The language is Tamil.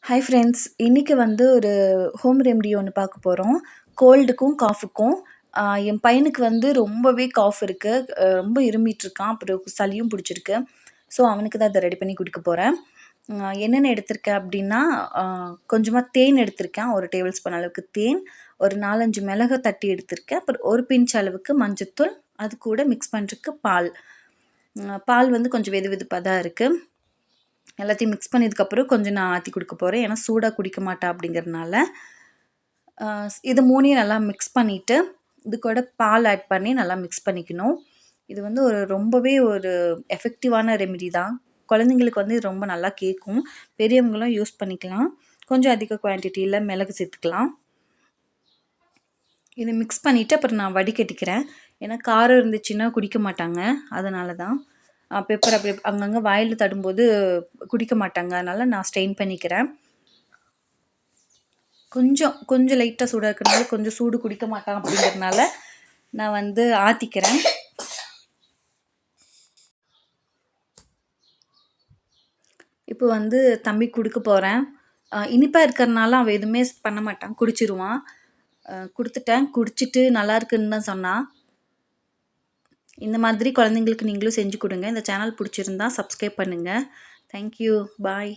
Hi friends. இன்னைக்கு வந்து ஒரு ஹோம் ரெமெடி ஒன்று பார்க்க போகிறோம். கோல்டுக்கும் காஃபுக்கும். என் பையனுக்கு வந்து ரொம்பவே காஃப் இருக்கு. ரொம்ப இருமிட்டு இருக்கான். அப்புறம் சளியும் பிடிச்சிருக்கு. ஸோ அவனுக்கு தான் அதை ரெடி பண்ணி குடிக்க போகிறேன். என்னென்ன எடுத்திருக்கேன் அப்படின்னா, கொஞ்சமாக தேன் எடுத்திருக்கேன். ஒரு டேபிள் ஸ்பூன் அளவுக்கு தேன், ஒரு 4, 5 மிளகு தட்டி எடுத்திருக்கேன். அப்புறம் ஒரு பிஞ்ச் அளவுக்கு மஞ்சத்தூள், அது கூட மிக்ஸ் பண்ணுறதுக்கு பால். பால் வந்து கொஞ்சம் வெது வெதுப்பாக தான் இருக்குது. எல்லாத்தையும் மிக்ஸ் பண்ணதுக்கப்புறம் கொஞ்சம் நான் ஆற்றி கொடுக்க போகிறேன். ஏன்னா சூடாக குடிக்க மாட்டா அப்படிங்கிறதுனால. இது 3யும் நல்லா மிக்ஸ் பண்ணிவிட்டு, இது கூட பால் ஆட் பண்ணி நல்லா மிக்ஸ் பண்ணிக்கணும். இது வந்து ரொம்பவே ஒரு எஃபெக்டிவான ரெமெடி தான். குழந்தைங்களுக்கு வந்து இது ரொம்ப நல்லா கேட்கும். பெரியவங்களும் யூஸ் பண்ணிக்கலாம். கொஞ்சம் அதிக குவான்டிட்டியில் மிளகு சேர்த்துக்கலாம். இதை மிக்ஸ் பண்ணிவிட்டு அப்புறம் நான் வடிகட்டிக்கிறேன். ஏன்னா காரம் இருந்துச்சுன்னா குடிக்க மாட்டாங்க. அதனால தான். பெப்பர் அப்படி அங்கங்கே வாயில் தடும்போது குடிக்க மாட்டாங்க. அதனால் நான் ஸ்ட்ரெயின் பண்ணிக்கிறேன். கொஞ்சம் லைட்டாக சூடாக இருக்கிறதுனால கொஞ்சம் சூடு குடிக்க மாட்டான் அப்படிங்கிறதுனால நான் வந்து ஆற்றிக்கிறேன். இப்போ வந்து தம்பி கொடுக்க போகிறேன். இனிப்பாக இருக்கிறதுனால அவன் எதுவுமே பண்ண மாட்டான், குடிச்சிருவான். கொடுத்துட்டேன். குடிச்சிட்டு நல்லா இருக்குன்னு தான் சொன்னான். இந்த மாதிரி குழந்தைங்களுக்கு நீங்களும் செஞ்சு கொடுங்க. இந்த சேனல் பிடிச்சிருந்தா சப்ஸ்கிரைப் பண்ணுங்கள். தேங்க்யூ. பாய்.